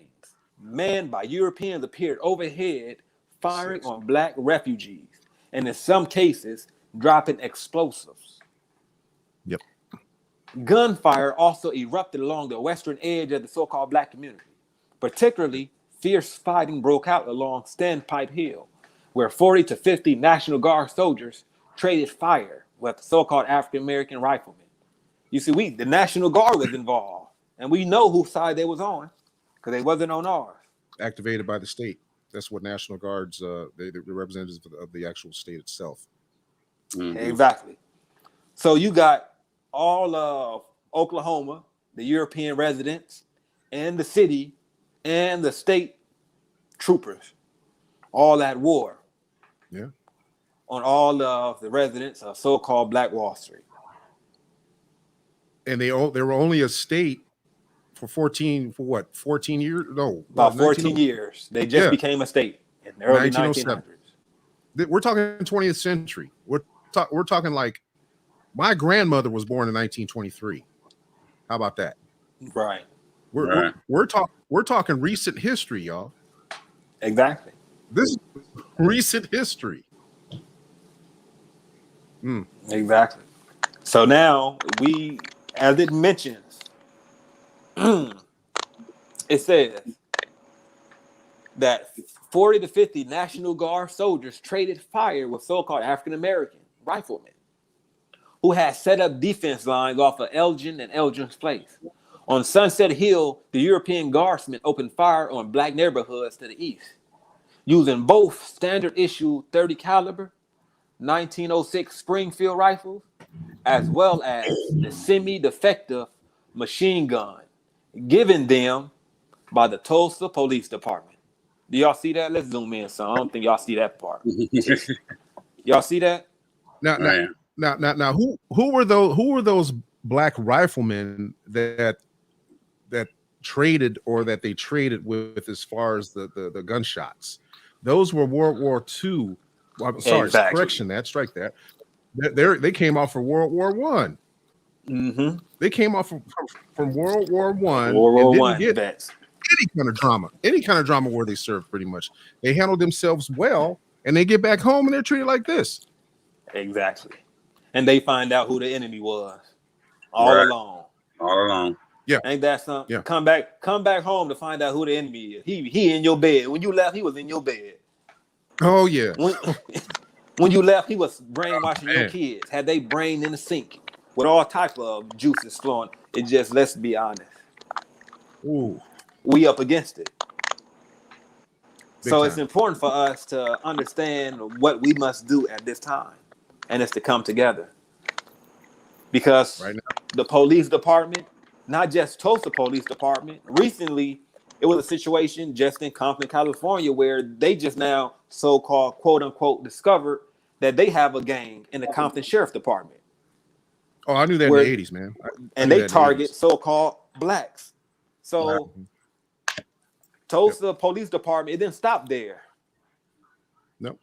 manned by Europeans appeared overhead, firing on black refugees, and in some cases, dropping explosives. Yep. Gunfire also erupted along the western edge of the so-called black community. Particularly, fierce fighting broke out along Standpipe Hill, where 40 to 50 National Guard soldiers traded fire with so-called African-American riflemen. You see, the National Guard was involved, and we know whose side they was on, because they wasn't on ours. Activated by the state. That's what National Guards, the representatives of the actual state itself. Mm-hmm. Exactly. So you got all of Oklahoma, the European residents, and the city, and the state troopers, all at war. Yeah. On all of the residents of so-called Black Wall Street. And they were only a state for 14 years? No. About 14 years. They just became a state in the early 1900s. We're talking 20th century. We're talking like my grandmother was born in 1923. How about that? Right. We're talking recent history, y'all. Exactly. This is recent history. Exactly. So now as it mentions, it says that 40 to 50 National Guard soldiers traded fire with so-called African-American riflemen. who had set up defense lines off of Elgin and Elgin's Place. On Sunset Hill, the European Guardsmen opened fire on black neighborhoods to the east, using both standard issue 30 caliber 1906 Springfield rifles, as well as the semi-defective machine gun given them by the Tulsa Police Department. Do y'all see that? Let's zoom in, son. I don't think y'all see that part. Y'all see that? Now, who were those black riflemen that traded or that they traded with as far as the gunshots? Those were World War II. Well, I'm sorry, Exactly. correction that, strike that. They came off for World War One. Mm-hmm. They came off from World War One. World War and didn't One get vets. any kind of drama where they served. Pretty much, they handled themselves well, and they get back home and they're treated like this. Exactly. And they find out who the enemy was all Right. along. All along. Yeah. Ain't that something? Yeah. Come back home to find out who the enemy is. He in your bed. When you left, he was in your bed. Oh yeah. When you left, he was brainwashing your man. kids. Had they brain in the sink with all type of juices flowing. It just, let's be honest, Ooh. we up against it. Big So it's time. important for us to understand what we must do at this time, and it's to come together. Because Right now. the police department, not just Tulsa Police Department, recently it was a situation just in Compton, California, where they just now so-called quote unquote discovered that they have a gang in the Compton Sheriff Department. Oh, I knew that Where- in the 80s, man. I And knew they that in the target 80s. so-called blacks. So Tulsa Police Department, it didn't stop there. No,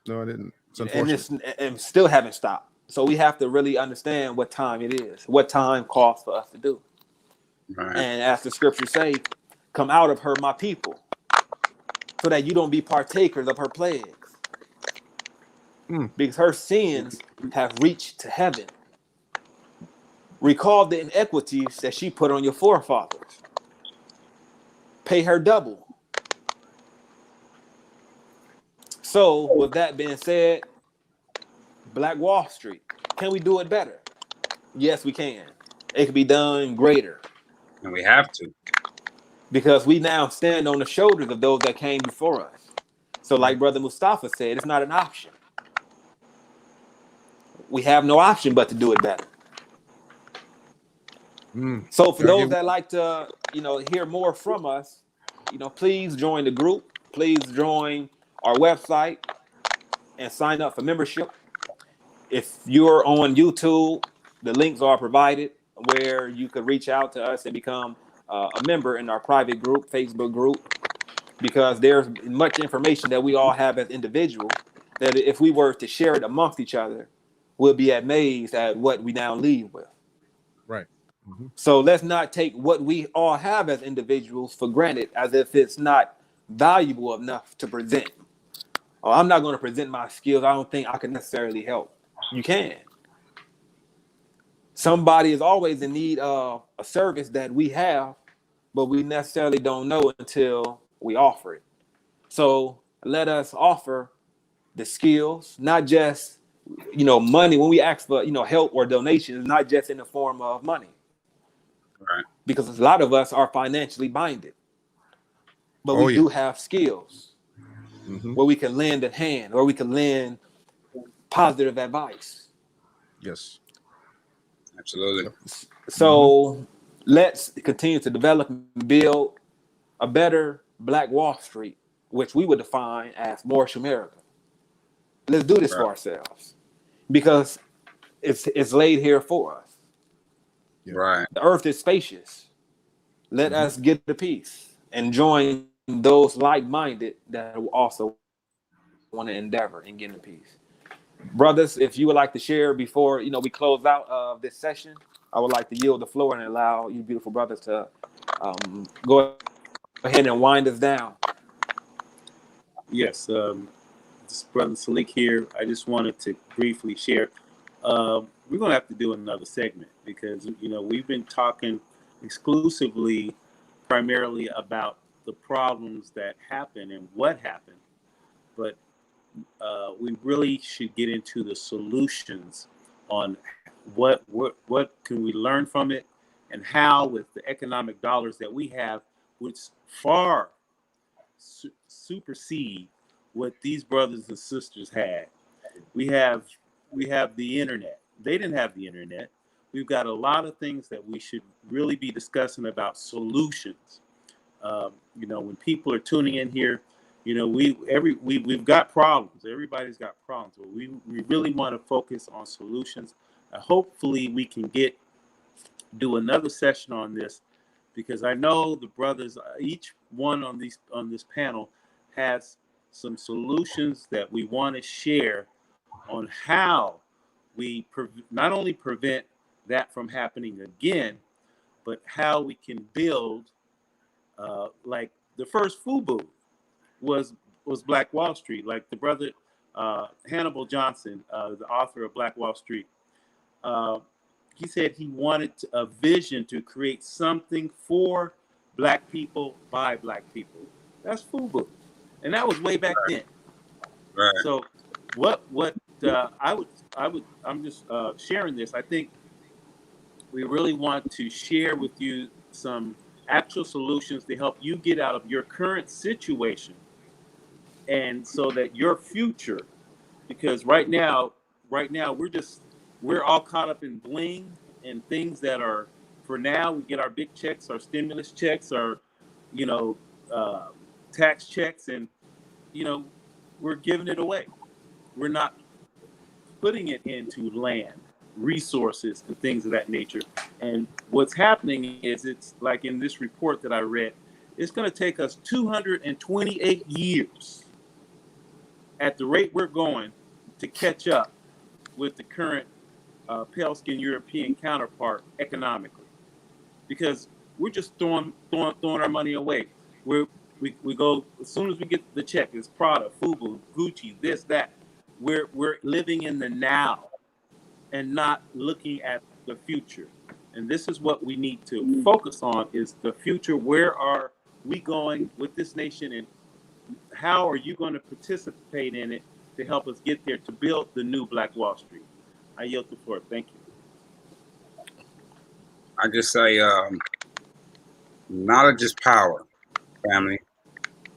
I didn't. It's And unfortunate. and still haven't stopped. So we have to really understand what time it is, what time calls for us to do. Right. And as the scriptures say, come out of her, my people, so that you don't be partakers of her plagues. Because her sins have reached to heaven. Recall the inequities that she put on your forefathers. Pay her double. So, with that being said, Black Wall Street, can we do it better? Yes, we can. It can be done greater. And we have to. Because we now stand on the shoulders of those that came before us. So like Brother Mustafa said, it's not an option. We have no option but to do it better. So for those that like to, hear more from us, please join the group. Please join our website and sign up for membership. If you're on YouTube, the links are provided where you could reach out to us and become a member in our private group, Facebook group, because there's much information that we all have as individuals that if we were to share it amongst each other, we'll be amazed at what we now leave with. Right. So let's not take what we all have as individuals for granted as if it's not valuable enough to present. Oh, I'm not going to present my skills. I don't think I can necessarily help. You can. Somebody is always in need of a service that we have, but we necessarily don't know until we offer it. So let us offer the skills, not just, money. When we ask for, help or donations, not just in the form of money. Right. Because a lot of us are financially minded, but we do have skills where we can lend a hand or we can lend positive advice. Yes. Absolutely. So let's continue to develop and build a better Black Wall Street, which we would define as Moorish America. Let's do this for ourselves because it's laid here for us. Right. The earth is spacious. Let us get the peace and join those like-minded that also want to endeavor in getting the peace. Brothers, if you would like to share before we close out this session, I would like to yield the floor and allow you beautiful brothers to go ahead and wind us down. Yes, this Brother Salik here. I just wanted to briefly share. We're going to have to do another segment because, we've been talking exclusively, primarily about the problems that happen and what happened. But we really should get into the solutions on what can we learn from it, and how, with the economic dollars that we have, which far supersede what these brothers and sisters had. We have the internet. They didn't have the internet. We've got a lot of things that we should really be discussing about solutions. When people are tuning in here, we've got problems. Everybody's got problems, but we really want to focus on solutions. Hopefully, we can do another session on this, because I know the brothers, each one on this panel, has some solutions that we want to share on how we not only prevent that from happening again, but how we can build, like the first FUBU was Black Wall Street. Like the brother Hannibal Johnson, the author of Black Wall Street, he said he wanted a vision to create something for Black people by Black people. That's FUBU, and that was way back then. Right. So I'm just sharing this. I think we really want to share with you some actual solutions to help you get out of your current situation, and so that your future, because right now we're all caught up in bling and things that are, for now, we get our big checks, our stimulus checks, our tax checks, and we're giving it away. We're not putting it into land, resources, and things of that nature. And what's happening is, it's like in this report that I read, it's going to take us 228 years at the rate we're going to catch up with the current pale-skinned European counterpart economically, because we're just throwing our money away. We go, as soon as we get the check, it's Prada, FUBU, Gucci, this, that. We're living in the now and not looking at the future. And this is what we need to focus on, is the future. Where are we going with this nation, and how are you going to participate in it to help us get there, to build the new Black Wall Street? I yield the floor. Thank you. I just say, knowledge is power, family,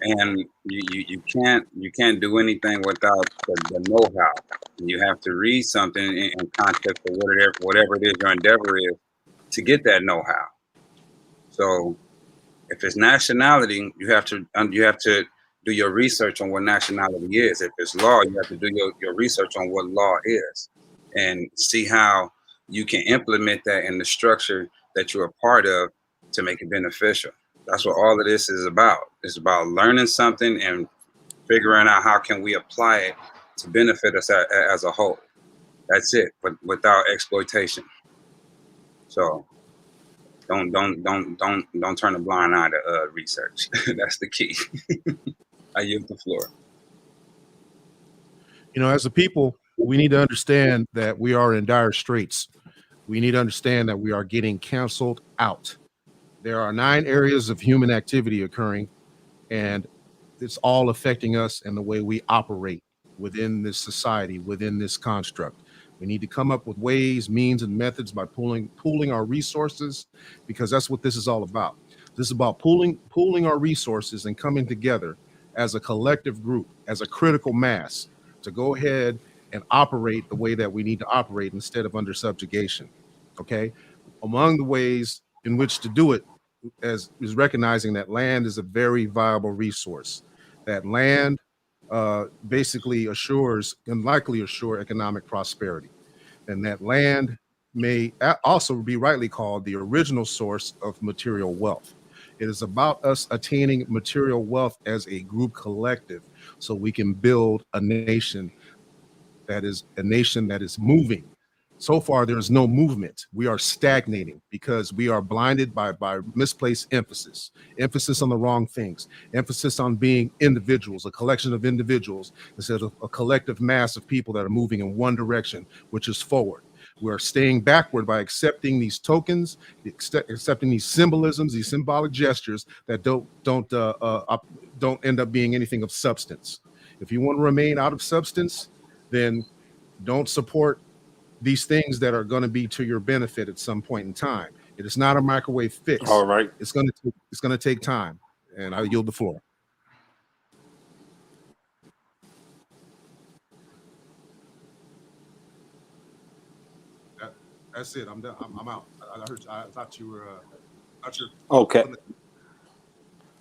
and you can't do anything without the know-how. You have to read something in context of whatever it is your endeavor is to get that know-how. So, if it's nationality, you have to do your research on what nationality is. If it's law, you have to do your research on what law is, and see how you can implement that in the structure that you're a part of to make it beneficial. That's what all of this is about. It's about learning something and figuring out how can we apply it to benefit us as a whole. That's it, but without exploitation. So don't turn a blind eye to research. That's the key. I yield the floor. As a people, we need to understand that we are in dire straits. We need to understand that we are getting canceled out. There are 9 areas of human activity occurring, and it's all affecting us and the way we operate within this society, within this construct. We need to come up with ways, means, and methods by pooling our resources, because that's what this is all about. This is about pooling our resources and coming together as a collective group, as a critical mass, to go ahead and operate the way that we need to operate instead of under subjugation. Okay? Among the ways in which to do it is recognizing that land is a very viable resource. That land basically assures and likely assure economic prosperity. And that land may also be rightly called the original source of material wealth. It is about us attaining material wealth as a group collective, so we can build a nation that is moving. So far, there is no movement. We are stagnating because we are blinded by misplaced emphasis on the wrong things, emphasis on being individuals, a collection of individuals, instead of a collective mass of people that are moving in one direction, which is forward. We are staying backward by accepting these tokens, accepting these symbolisms, these symbolic gestures that don't end up being anything of substance. If you want to remain out of substance, then don't support these things that are going to be to your benefit at some point in time. It is not a microwave fix. All right. It's going to take time, and I yield the floor. That's it. I'm done. I'm out. I heard. I thought you were. Okay.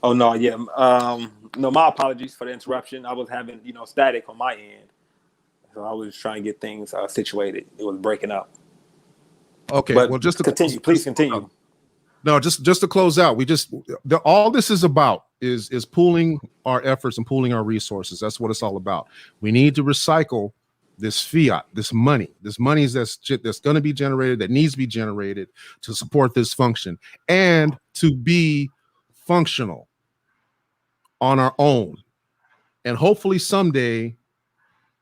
Oh no, yeah. No, my apologies for the interruption. I was having, static on my end, so I was trying to get things situated. It was breaking up. Okay. But well, just to continue. Please continue. No, just to close out. All this is about is pooling our efforts and pooling our resources. That's what it's all about. We need to recycle this fiat, this money that's going to be generated, that needs to be generated to support this function and to be functional on our own, and hopefully someday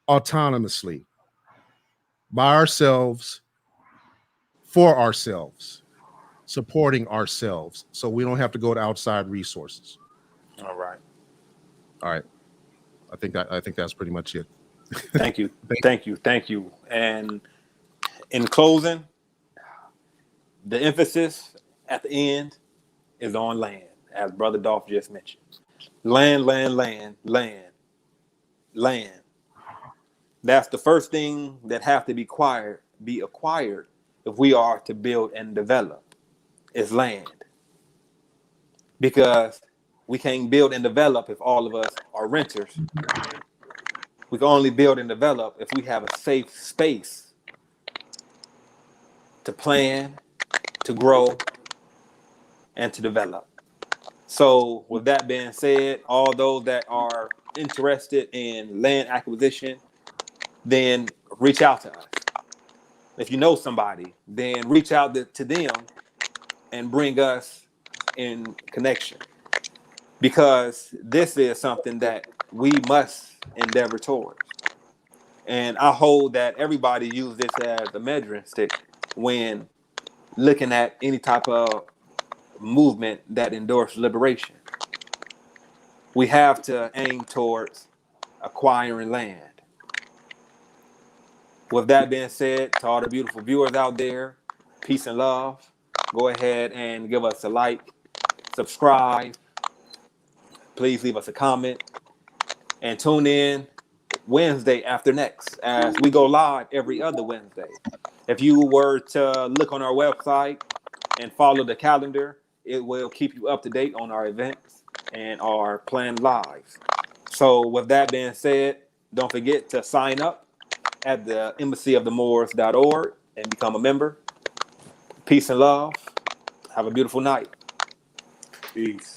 autonomously, by ourselves, for ourselves, supporting ourselves, so we don't have to go to outside resources. All right. I think that's pretty much it. Thank you. Thank you. And in closing, the emphasis at the end is on land, as Brother Dolph just mentioned. Land. That's the first thing that have to be acquired if we are to build and develop, is land. Because we can't build and develop if all of us are renters. We can only build and develop if we have a safe space to plan, to grow, and to develop. So with that being said, all those that are interested in land acquisition, then reach out to us. If you know somebody, then reach out to them and bring us in connection. Because this is something that we must endeavor towards. And I hold that everybody use this as a measuring stick when looking at any type of movement that endorses liberation. We have to aim towards acquiring land. With that being said, to all the beautiful viewers out there, peace and love. Go ahead and give us a like, subscribe. Please leave us a comment and tune in Wednesday after next, as we go live every other Wednesday. If you were to look on our website and follow the calendar, it will keep you up to date on our events and our planned lives. So with that being said, don't forget to sign up at the embassyofthemoors.org and become a member. Peace and love. Have a beautiful night. Peace.